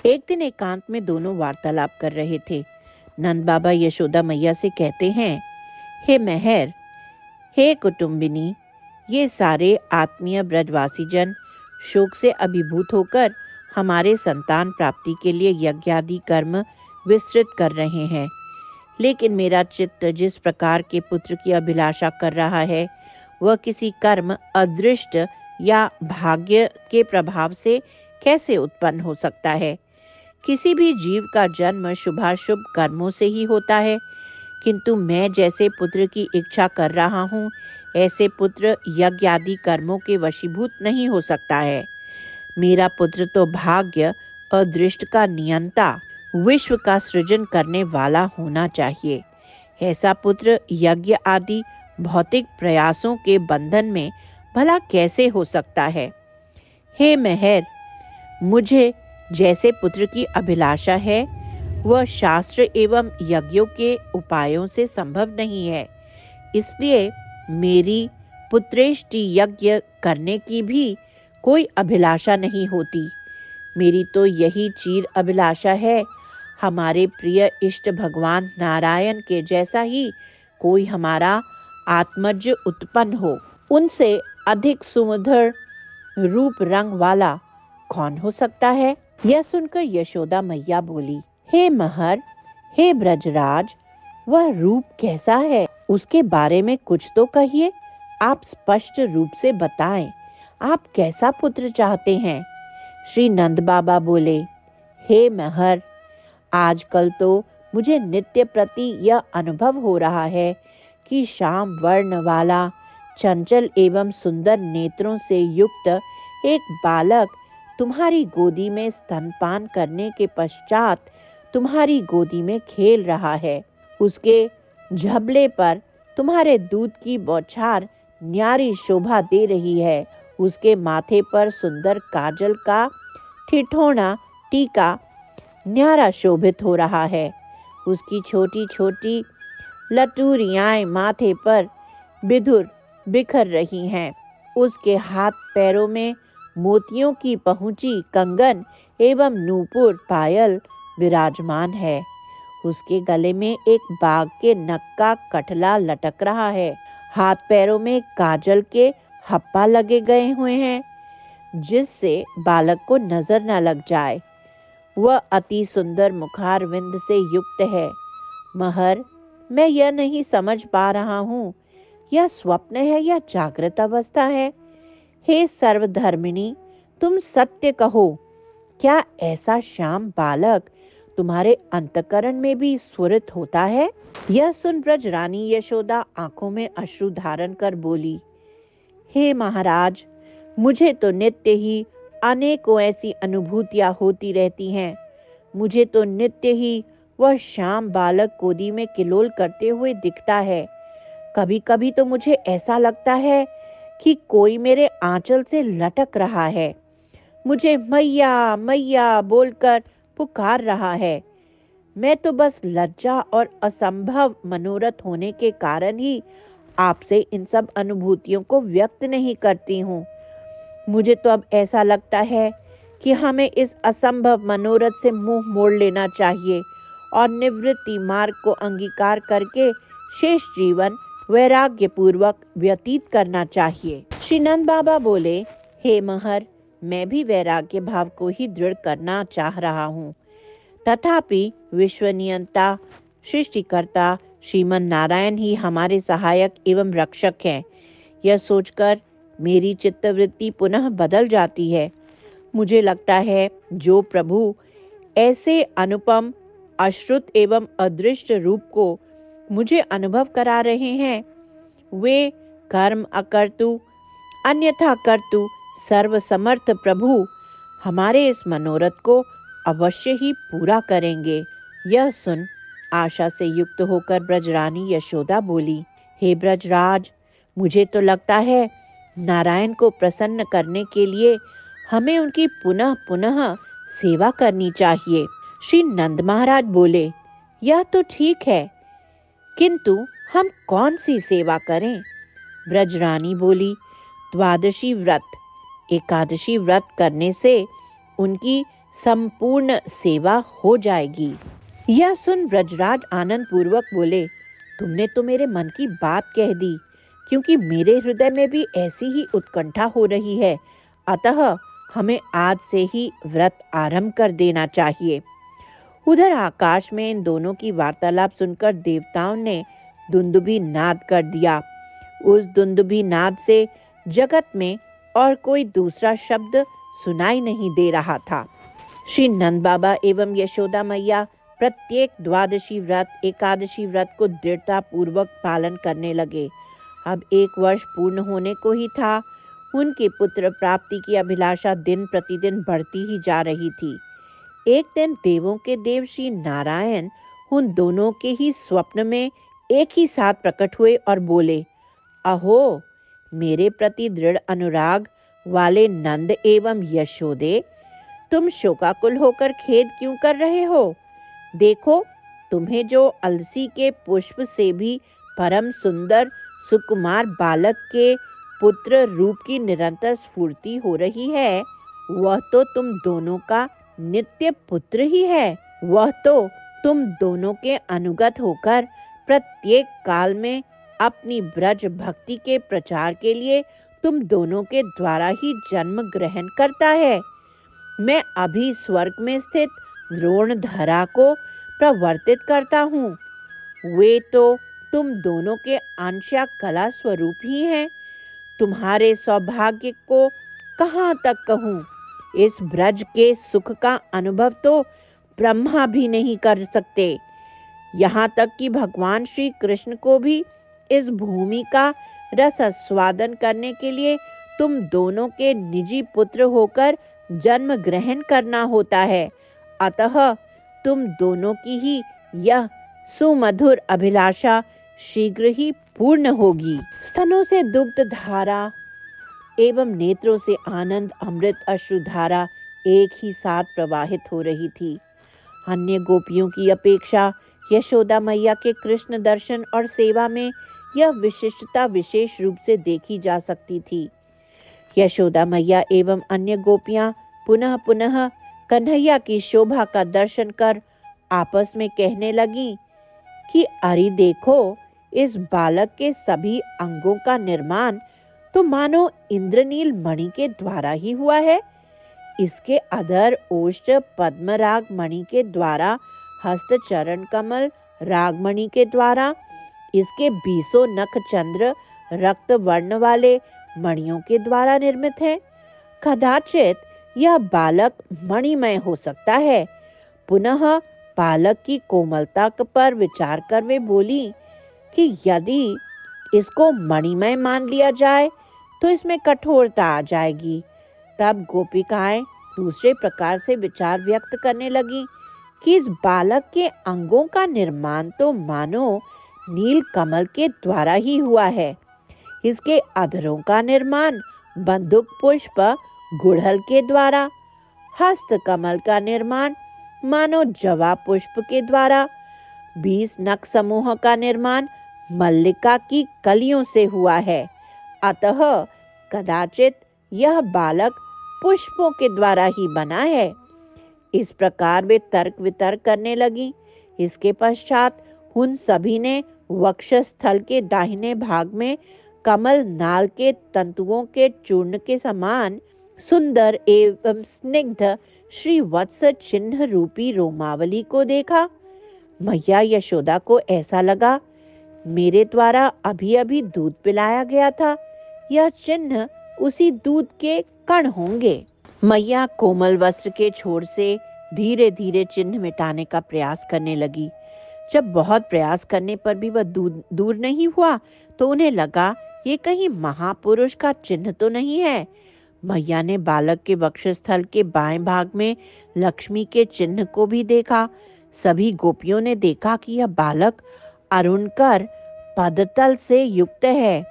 एक दिन एकांत में दोनों वार्तालाप कर रहे थे। नंद बाबा यशोदा मैया से कहते हैं, हे मेहर, हे कुटुंबिनी, ये सारे आत्मीय ब्रजवासी जन शोक से अभिभूत होकर हमारे संतान प्राप्ति के लिए यज्ञादि कर्म विस्तृत कर रहे हैं। लेकिन मेरा चित्त जिस प्रकार के पुत्र की अभिलाषा कर रहा है, वह किसी कर्म, अदृष्ट या भाग्य के प्रभाव से कैसे उत्पन्न हो सकता है। किसी भी जीव का जन्म शुभाशुभ कर्मों से ही होता है, किंतु मैं जैसे पुत्र की इच्छा कर रहा हूँ, ऐसे पुत्र यज्ञ आदि कर्मों के वशीभूत नहीं हो सकता है। मेरा पुत्र तो भाग्य, अदृष्ट का नियंता, विश्व का सृजन करने वाला होना चाहिए। ऐसा पुत्र यज्ञ आदि भौतिक प्रयासों के बंधन में भला कैसे हो सकता है। हे मेहर, मुझे जैसे पुत्र की अभिलाषा है, वह शास्त्र एवं यज्ञों के उपायों से संभव नहीं है। इसलिए मेरी पुत्रेष्टि यज्ञ करने की भी कोई अभिलाषा नहीं होती। मेरी तो यही चीर अभिलाषा है, हमारे प्रिय इष्ट भगवान नारायण के जैसा ही कोई हमारा आत्मज उत्पन्न हो। उनसे अधिक सुमधुर रूप रंग वाला कौन हो सकता है। यह सुनकर यशोदा मैया बोली, हे महर, हे ब्रजराज, वह रूप कैसा है, उसके बारे में कुछ तो कहिए। आप स्पष्ट रूप से बताएं, आप कैसा पुत्र चाहते हैं। श्री नंद बाबा बोले, हे महर, आजकल तो मुझे नित्य प्रति यह अनुभव हो रहा है कि श्याम वर्ण वाला, चंचल एवं सुंदर नेत्रों से युक्त एक बालक तुम्हारी गोदी में स्तनपान करने के पश्चात तुम्हारी गोदी में खेल रहा है। उसके झबले पर तुम्हारे दूध की बौछार न्यारी शोभा दे रही है। उसके माथे पर सुंदर काजल का ठिठोना टीका न्यारा शोभित हो रहा है। उसकी छोटी छोटी लटूरियाएं माथे पर बिधुर बिखर रही हैं। उसके हाथ पैरों में मोतियों की पहुंची कंगन एवं नूपुर पायल विराजमान है। उसके गले में एक बाघ के नख का कटला लटक रहा है। हाथ पैरों में काजल के हप्पा लगे गए हुए हैं, जिससे बालक को नजर न लग जाए। वह अति सुंदर मुखारविंद से युक्त है। महर, मैं यह नहीं समझ पा रहा हूँ, यह स्वप्न है या जागृत अवस्था है। हे सर्वधर्मिणी, तुम सत्य कहो, क्या ऐसा श्याम बालक तुम्हारे अंतकरण में भी स्फुरित होता है। यह सुन ब्रज रानी यशोदा आंखों में अश्रु धारण कर बोली, हे महाराज, मुझे तो नित्य ही अनेकों ऐसी अनुभूतियां होती रहती हैं। मुझे तो नित्य ही वह श्याम बालक गोदी में किलोल करते हुए दिखता है। कभी कभी तो मुझे ऐसा लगता है कि कोई मेरे आंचल से लटक रहा है, मुझे मैया मैया बोलकर पुकार रहा है। मैं तो बस लज्जा और असंभव मनोरथ होने के कारण ही आपसे इन सब अनुभूतियों को व्यक्त नहीं करती हूँ। मुझे तो अब ऐसा लगता है कि हमें इस असंभव मनोरथ से मुंह मोड़ लेना चाहिए और निवृत्ति मार्ग को अंगीकार करके शेष जीवन वैराग्य पूर्वक व्यतीत करना चाहिए। श्री नंद बाबा बोले, हे महर, मैं भी वैराग्य भाव को ही दृढ़ करना चाह रहा हूँ। तथापि विश्वनियंता सृष्टिकर्ता श्रीमन नारायण ही हमारे सहायक एवं रक्षक हैं। यह सोचकर मेरी चित्तवृत्ति पुनः बदल जाती है। मुझे लगता है जो प्रभु ऐसे अनुपम, अश्रुत एवं अदृष्ट रूप को मुझे अनुभव करा रहे हैं, वे कर्म अकर्तु अन्यथा कर्तु सर्वसमर्थ प्रभु हमारे इस मनोरथ को अवश्य ही पूरा करेंगे। यह सुन आशा से युक्त होकर ब्रजरानी यशोदा बोली, हे ब्रजराज, मुझे तो लगता है नारायण को प्रसन्न करने के लिए हमें उनकी पुनः पुनः सेवा करनी चाहिए। श्री नंद महाराज बोले, यह तो ठीक है, किंतु हम कौन सी सेवा करें। ब्रजरानी बोली, द्वादशी व्रत, एकादशी व्रत करने से उनकी संपूर्ण सेवा हो जाएगी। यह सुन ब्रजराज आनंद पूर्वक बोले, तुमने तो मेरे मन की बात कह दी, क्योंकि मेरे हृदय में भी ऐसी ही उत्कंठा हो रही है। अतः हमें आज से ही व्रत आरंभ कर देना चाहिए। उधर आकाश में इन दोनों की वार्तालाप सुनकर देवताओं ने दुंदुभी नाद कर दिया। उस दुंदुभी नाद से जगत में और कोई दूसरा शब्द सुनाई नहीं दे रहा था। श्री नंद बाबा एवं यशोदा मैया प्रत्येक द्वादशी व्रत, एकादशी व्रत को दृढ़ता पूर्वक पालन करने लगे। अब 1 वर्ष पूर्ण होने को ही था। उनके पुत्र प्राप्ति की अभिलाषा दिन प्रतिदिन बढ़ती ही जा रही थी। एक दिन देवों के देव श्री नारायण उन दोनों के ही स्वप्न में एक ही साथ प्रकट हुए और बोले, अहो, मेरे प्रति दृढ़ अनुराग वाले नंद एवं यशोदे, तुम शोकाकुल होकर खेद क्यों कर रहे हो? देखो, तुम्हें जो अलसी के पुष्प से भी परम सुंदर सुकुमार बालक के पुत्र रूप की निरंतर स्फूर्ति हो रही है, वह तो तुम दोनों का नित्य पुत्र ही है। वह तो तुम दोनों के अनुगत होकर प्रत्येक काल में अपनी ब्रज भक्ति के प्रचार के लिए तुम दोनों के द्वारा ही जन्म ग्रहण करता है। मैं अभी स्वर्ग में स्थित द्रोणधरा को प्रवर्तित करता हूँ। वे तो तुम दोनों के अंश या कला स्वरूप ही हैं। तुम्हारे सौभाग्य को कहाँ तक कहूँ। इस ब्रज के सुख का अनुभव तो ब्रह्मा भी नहीं कर सकते। यहाँ तक कि भगवान श्री कृष्ण को भी इस भूमि का रस स्वादन करने के लिए तुम दोनों के निजी पुत्र होकर जन्म ग्रहण करना होता है। अतः तुम दोनों की ही यह सुमधुर अभिलाषा शीघ्र ही पूर्ण होगी। स्तनों से दुग्ध धारा एवं नेत्रों से आनंद अमृत अश्रुधारा एक ही साथ प्रवाहित हो रही थी। अन्य गोपियों की अपेक्षा यशोदा मैया के कृष्ण दर्शन और सेवा में यह विशिष्टता विशेष रूप से देखी जा सकती थी। यशोदा मैया एवं अन्य गोपियां पुनः पुनः कन्हैया की शोभा का दर्शन कर आपस में कहने लगी कि अरे देखो, इस बालक के सभी अंगों का निर्माण तो मानो इंद्रनील मणि के द्वारा ही हुआ है। इसके अधर ओष्ठ पद्म राग मणि के द्वारा, हस्त चरण कमल रागमणि के द्वारा, इसके 20 नख चंद्र रक्त वर्ण वाले मणियों के द्वारा निर्मित है। कदाचित यह बालक मणिमय हो सकता है। पुनः बालक की कोमलता पर विचार कर वे बोली कि यदि इसको मणिमय मान लिया जाए तो इसमें कठोरता आ जाएगी। तब गोपिकाएं दूसरे प्रकार से विचार व्यक्त करने लगी कि इस बालक के अंगों का निर्माण तो मानो नील कमल के द्वारा ही हुआ है। इसके अधरों का निर्माण बंदूक पुष्प गुड़हल के द्वारा, हस्त कमल का निर्माण मानो जवा पुष्प के द्वारा, 20 नख समूह का निर्माण मल्लिका की कलियों से हुआ है। अतः कदाचित यह बालक पुष्पों के द्वारा ही बना है। इस प्रकार वे तर्क वितर्क करने लगी। इसके पश्चात उन सभी ने वक्षस्थल के दाहिने भाग में कमल नाल के तंतुओं के चूर्ण के समान सुंदर एवं स्निग्ध श्री वत्स चिन्ह रूपी रोमावली को देखा। मैया यशोदा को ऐसा लगा, मेरे द्वारा अभी अभी दूध पिलाया गया था, यह चिन्ह उसी दूध के कण होंगे। मैया कोमल वस्त्र के छोर से धीरे धीरे चिन्ह मिटाने का प्रयास करने लगी। जब बहुत प्रयास करने पर भी वह दूर नहीं हुआ तो उन्हें लगा ये कहीं महापुरुष का चिन्ह तो नहीं है। मैया ने बालक के वक्षस्थल के बाएं भाग में लक्ष्मी के चिन्ह को भी देखा। सभी गोपियों ने देखा कि यह बालक अरुणकर पदतल से युक्त है।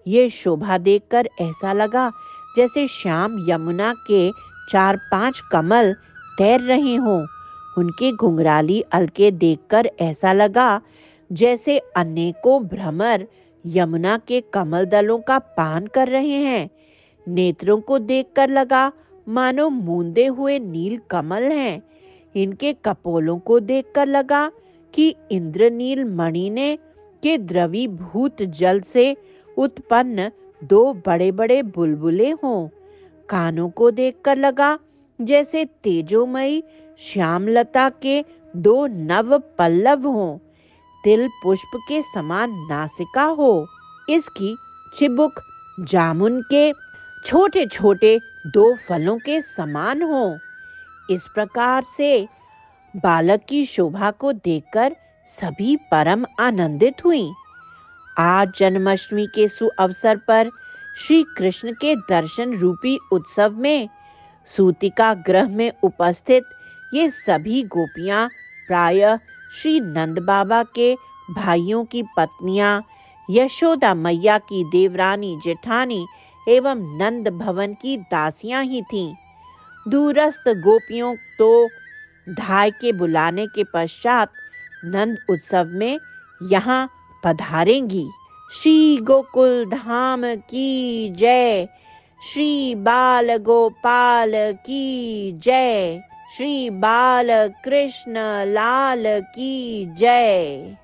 ये शोभा देखकर ऐसा लगा जैसे श्याम यमुना के 4-5 कमल तैर रहे हों। उनके घुंघराली अलके देखकर ऐसा लगा जैसे अनेकों भ्रमर यमुना के कमल दलों का पान कर रहे हैं। नेत्रों को देखकर लगा मानो मूंदे हुए नील कमल हैं। इनके कपोलों को देखकर लगा कि इंद्रनील मणि ने के द्रवीभूत जल से उत्पन्न दो बड़े बड़े बुलबुले हों। कानों को देखकर लगा जैसे तेजोमयी श्यामलता के दो नव पल्लव हों। तिल पुष्प के समान नासिका हो। इसकी चिबुक जामुन के छोटे छोटे दो फलों के समान हो। इस प्रकार से बालक की शोभा को देखकर सभी परम आनंदित हुई। आज जन्माष्टमी के सुअवसर पर श्री कृष्ण के दर्शन रूपी उत्सव में सूतिका गृह में उपस्थित ये सभी गोपियां प्रायः श्री नंद बाबा के भाइयों की पत्नियां, यशोदा मैया की देवरानी जेठानी एवं नंद भवन की दासियां ही थीं। दूरस्थ गोपियों तो धाय के बुलाने के पश्चात नंद उत्सव में यहाँ पधारेंगी। श्री गोकुल धाम की जय। श्री बाल गोपाल की जय। श्री बाल कृष्ण लाल की जय।